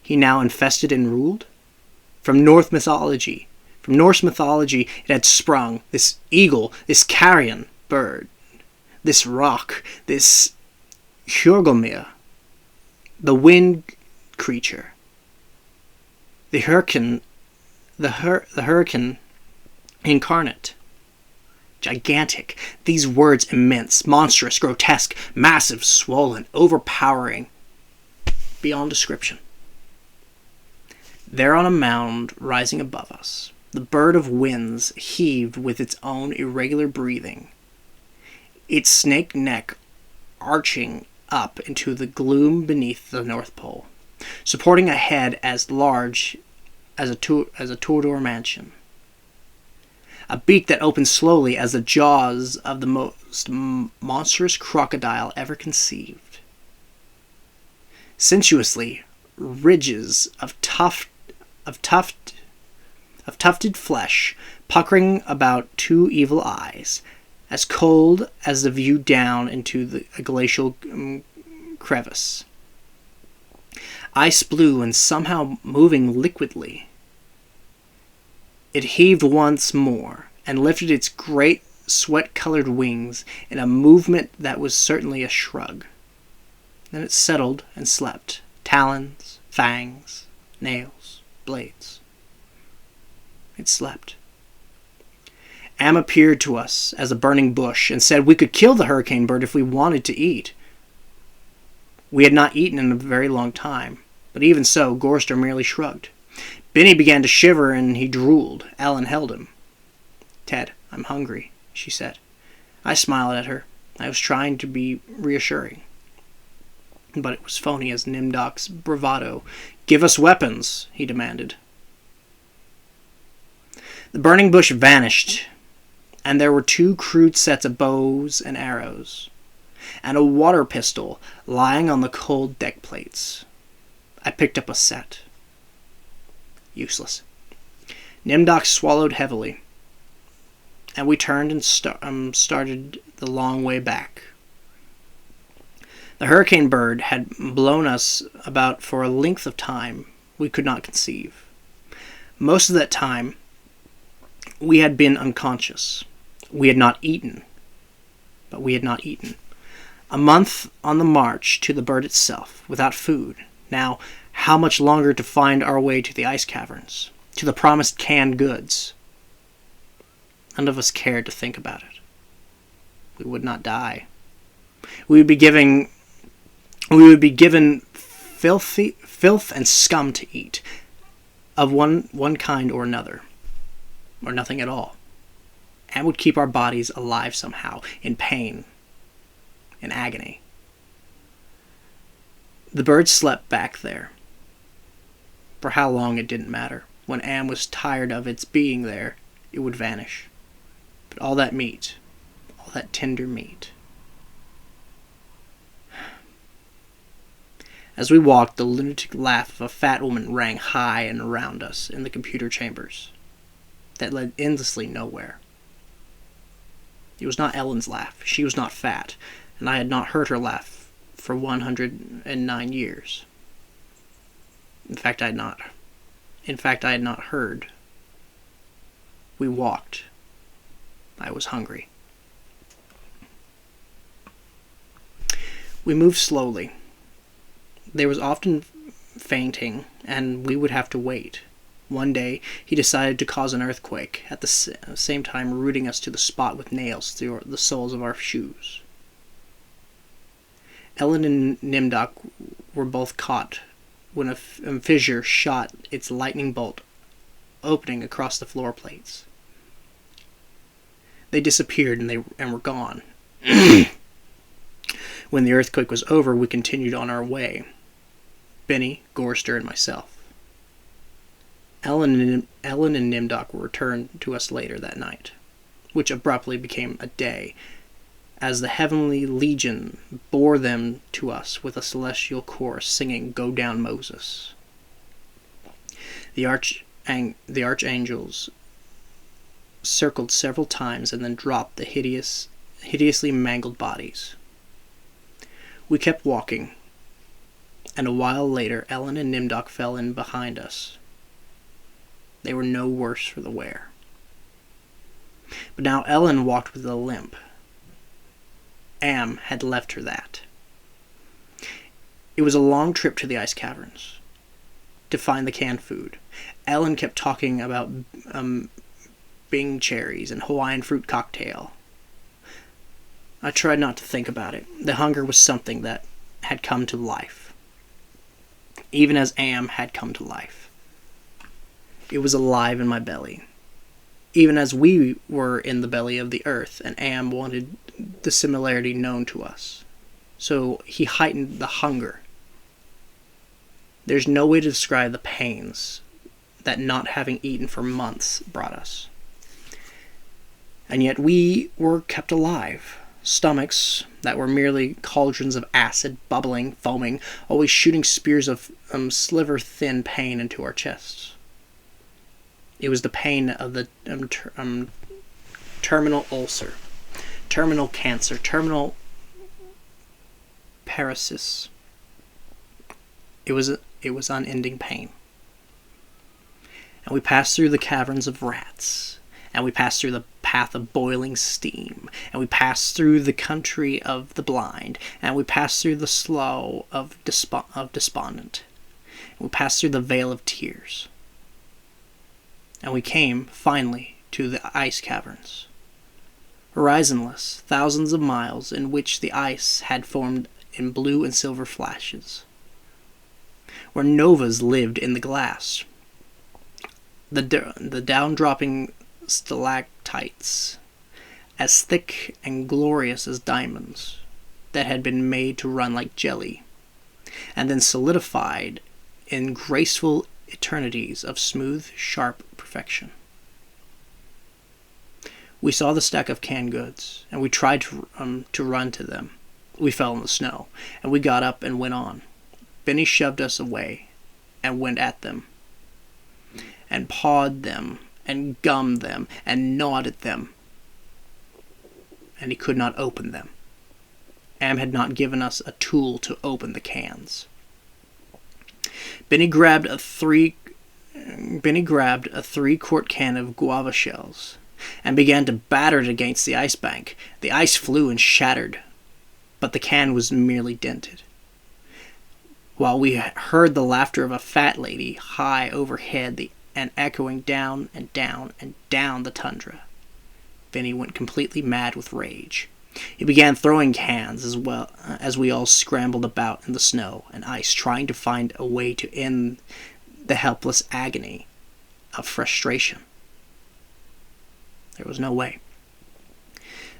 he now infested and ruled? From Norse mythology, it had sprung, this eagle, this carrion bird, this rock, this Hjörgulmir, the wind creature, the hurricane incarnate. Gigantic, these words immense, monstrous, grotesque, massive, swollen, overpowering, beyond description. There on a mound rising above us, the bird of winds heaved with its own irregular breathing, its snake neck arching up into the gloom beneath the North Pole, supporting a head as large as a Tudor mansion. A beak that opened slowly as the jaws of the most monstrous crocodile ever conceived. Sensuously, ridges of tufted flesh puckering about two evil eyes, as cold as the view down into a glacial crevice. Ice blue and somehow moving liquidly. It heaved once more and lifted its great sweat-colored wings in a movement that was certainly a shrug. Then it settled and slept, talons, fangs, nails, blades. It slept. Am appeared to us as a burning bush and said we could kill the hurricane bird if we wanted to eat. We had not eaten in a very long time, but even so, Gorster merely shrugged. Benny began to shiver and he drooled. Ellen held him. "Ted, I'm hungry," she said. I smiled at her. I was trying to be reassuring. But it was phony as Nimdok's bravado. "Give us weapons," he demanded. The burning bush vanished, and there were 2 crude sets of bows and arrows, and a water pistol lying on the cold deck plates. I picked up a set. Useless. Nimdok swallowed heavily, and we turned and started the long way back. The hurricane bird had blown us about for a length of time we could not conceive. Most of that time, We had been unconscious. We had not eaten. But we had not eaten. A month on the march to the bird itself, without food. Now, how much longer to find our way to the ice caverns? To the promised canned goods? None of us cared to think about it. We would not die. We would be given filth and scum to eat, of one kind or another, or nothing at all, and would keep our bodies alive somehow, in pain, in agony. The bird slept back there. For how long it didn't matter. When Am was tired of its being there, it would vanish. But all that meat, all that tender meat. As we walked, the lunatic laugh of a fat woman rang high and around us in the computer chambers that led endlessly nowhere. It was not Ellen's laugh. She was not fat, and I had not heard her laugh for 109 years. In fact, I had not heard. We walked. I was hungry. We moved slowly. There was often fainting, and we would have to wait. One day, he decided to cause an earthquake, at the same time rooting us to the spot with nails through the soles of our shoes. Ellen and Nimdok were both caught when a fissure shot its lightning bolt opening across the floor plates. They disappeared and were gone. When the earthquake was over, we continued on our way. Benny, Gorster, and myself. Ellen and Nimdok were returned to us later that night, which abruptly became a day, as the heavenly legion bore them to us with a celestial chorus singing "Go Down, Moses." The archangels circled several times and then dropped the hideously mangled bodies. We kept walking, and a while later Ellen and Nimdok fell in behind us. They were no worse for the wear. But now Ellen walked with a limp. Am had left her that. It was a long trip to the ice caverns to find the canned food. Ellen kept talking about Bing cherries and Hawaiian fruit cocktail. I tried not to think about it. The hunger was something that had come to life, even as Am had come to life. It was alive in my belly, even as we were in the belly of the earth, and Am wanted the similarity known to us. So he heightened the hunger. There's no way to describe the pains that not having eaten for months brought us. And yet we were kept alive. Stomachs that were merely cauldrons of acid, bubbling, foaming, always shooting spears of sliver-thin pain into our chests. It was the pain of the terminal ulcer, terminal cancer, terminal paralysis. It was unending pain. And we passed through the caverns of rats, and we passed through the path of boiling steam, and we passed through the country of the blind, and we passed through the slough of despondent, and we passed through the vale of tears. And we came, finally, to the ice caverns. Horizonless, thousands of miles in which the ice had formed in blue and silver flashes. Where novas lived in the glass. The down-dropping stalactites, as thick and glorious as diamonds, that had been made to run like jelly, and then solidified in graceful eternities of smooth, sharp perfection. We saw the stack of canned goods, and we tried to run to them. We fell in the snow, and we got up and went on. Benny shoved us away, and went at them, and pawed them, and gummed them, and gnawed at them, and he could not open them. Am had not given us a tool to open the cans. Benny grabbed a 3 Benny grabbed a 3-quart can of guava shells and began to batter it against the ice bank. The ice flew and shattered, but the can was merely dented. While we heard the laughter of a fat lady high overhead and echoing down and down and down the tundra, Benny went completely mad with rage. He began throwing cans as we all scrambled about in the snow and ice, trying to find a way to end the helpless agony of frustration. There was no way.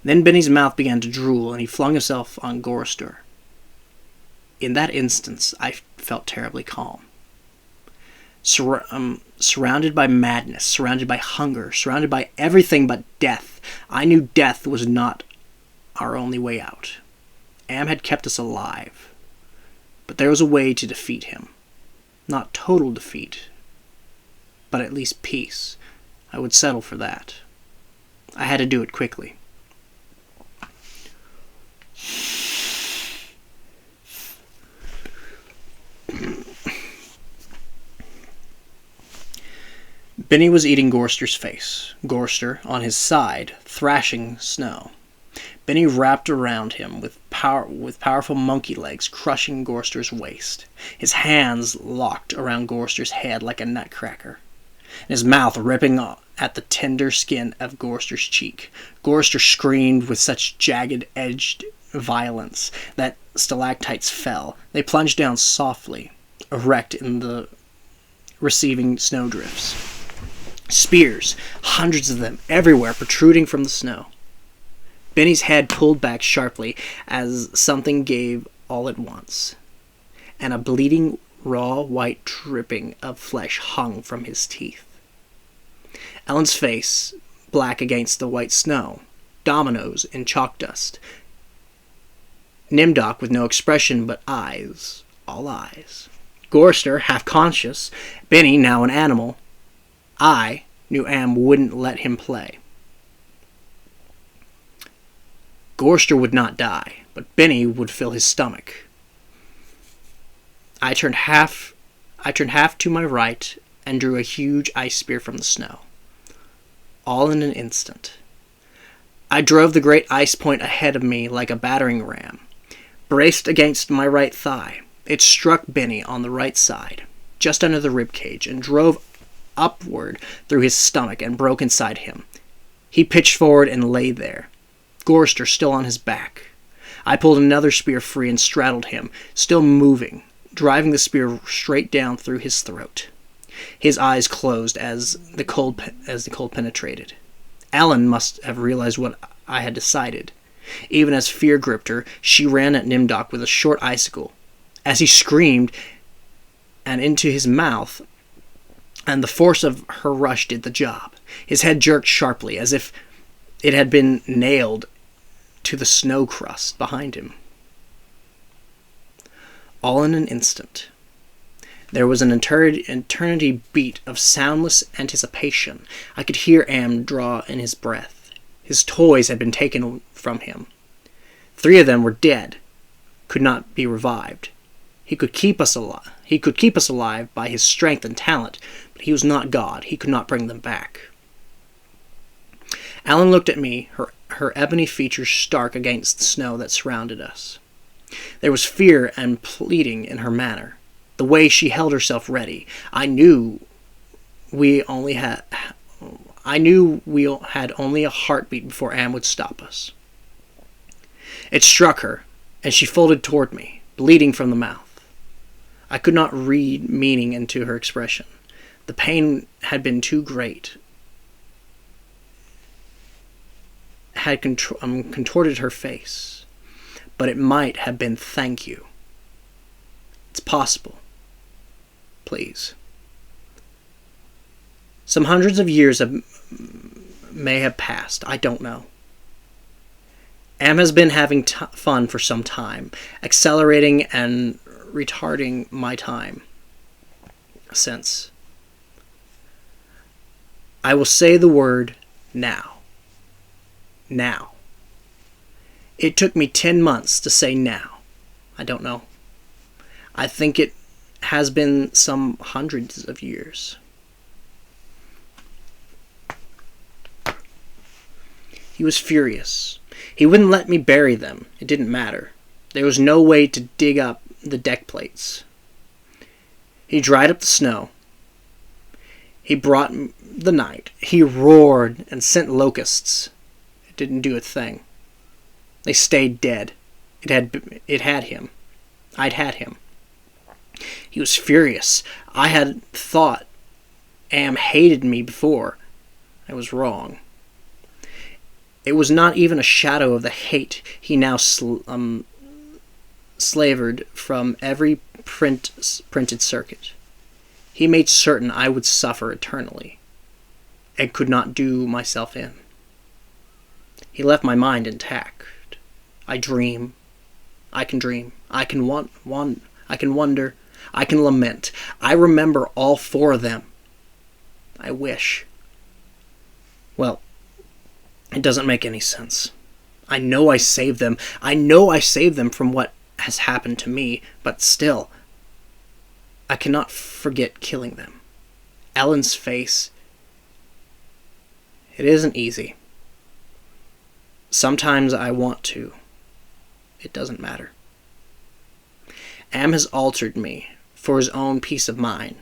Then Benny's mouth began to drool, and he flung himself on Gorster. In that instance, I felt terribly calm. Surrounded by madness, surrounded by hunger, surrounded by everything but death, I knew death was not our only way out. Am had kept us alive, but there was a way to defeat him. Not total defeat, but at least peace. I would settle for that. I had to do it quickly. Benny was eating Gorster's face, Gorster, on his side, thrashing snow. Benny wrapped around him with powerful monkey legs, crushing Gorster's waist. His hands locked around Gorster's head like a nutcracker, and his mouth ripping at the tender skin of Gorster's cheek. Gorster screamed with such jagged-edged violence that stalactites fell. They plunged down softly, erect in the receiving snowdrifts. Spears, hundreds of them, everywhere, protruding from the snow. Benny's head pulled back sharply as something gave all at once, and a bleeding, raw white dripping of flesh hung from his teeth. Ellen's face, black against the white snow, dominoes in chalk dust. Nimdok with no expression but eyes, all eyes. Gorster, half conscious, Benny now an animal. I knew Am wouldn't let him play. Gorster would not die, but Benny would fill his stomach. I turned half to my right and drew a huge ice spear from the snow. All in an instant. I drove the great ice point ahead of me like a battering ram, braced against my right thigh. It struck Benny on the right side, just under the rib cage, and drove upward through his stomach and broke inside him. He pitched forward and lay there, Gorster still on his back. I pulled another spear free and straddled him, still moving, driving the spear straight down through his throat. His eyes closed as the cold penetrated. Ellen must have realized what I had decided. Even as fear gripped her, she ran at Nimdok with a short icicle. As he screamed, and into his mouth, and the force of her rush did the job. His head jerked sharply, as if it had been nailed to the snow crust behind him. All in an instant. There was an eternity beat of soundless anticipation. I could hear Am draw in his breath. His toys had been taken from him. 3 of them were dead, could not be revived. He could keep us alive by his strength and talent, but he was not God. He could not bring them back. Ellen looked at me, her ebony features stark against the snow that surrounded us. There was fear and pleading in her manner, the way she held herself ready. I knew we had only a heartbeat before Am would stop us. It struck her, and she folded toward me, bleeding from the mouth. I could not read meaning into her expression. The pain had been too great, had contorted her face, but it might have been thank you. It's possible. Please. Some hundreds of years may have passed. I don't know. Am has been having fun for some time, accelerating and retarding my time since. I will say the word now. Now. It took me 10 months to say now. I don't know. I think it has been some hundreds of years. He was furious. He wouldn't let me bury them. It didn't matter. There was no way to dig up the deck plates. He dried up the snow. He brought the night. He roared and sent locusts. It didn't do a thing. They stayed dead. It had him. I'd had him. He was furious. I had thought Am hated me before. I was wrong. It was not even a shadow of the hate he now slavered from every printed circuit. He made certain I would suffer eternally, and could not do myself in. He left my mind intact. I dream. I can dream. I can I can wonder. I can lament. I remember all four of them. I wish. Well, it doesn't make any sense. I know I saved them. I know I saved them from what has happened to me, but still, I cannot forget killing them. Ellen's face. It isn't easy. Sometimes I want to. It doesn't matter. Am has altered me for his own peace of mind,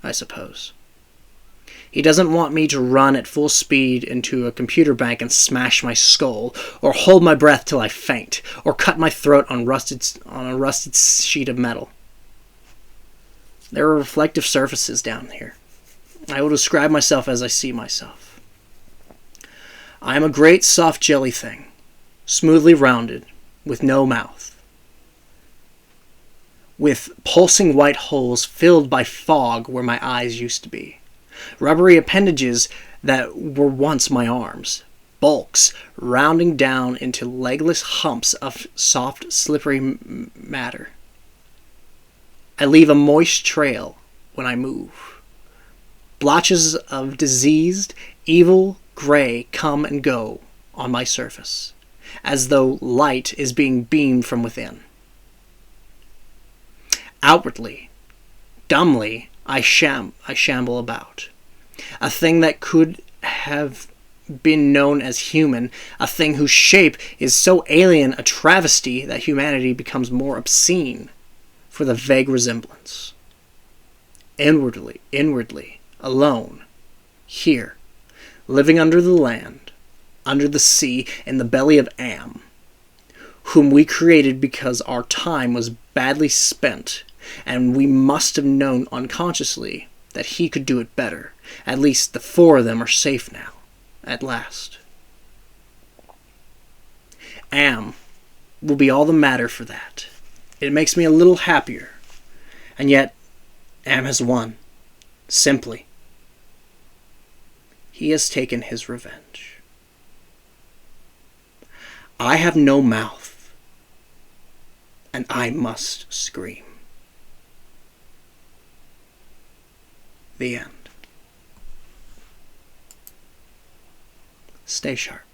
I suppose. He doesn't want me to run at full speed into a computer bank and smash my skull, or hold my breath till I faint, or cut my throat on a rusted sheet of metal. There are reflective surfaces down here. I will describe myself as I see myself. I am a great soft jelly thing, smoothly rounded, with no mouth, with pulsing white holes filled by fog where my eyes used to be. Rubbery appendages that were once my arms, bulks rounding down into legless humps of soft, slippery matter. I leave a moist trail when I move. Blotches of diseased, evil gray come and go on my surface, as though light is being beamed from within. Outwardly, dumbly, I shamble about. A thing that could have been known as human, a thing whose shape is so alien a travesty that humanity becomes more obscene for the vague resemblance. Inwardly, alone, here, living under the land, under the sea, in the belly of Am, whom we created because our time was badly spent, and we must have known unconsciously that he could do it better. At least the four of them are safe now, at last. Am will be all the matter for that. It makes me a little happier. And yet, Am has won. Simply. He has taken his revenge. I have no mouth, and I must scream. The end. Stay sharp.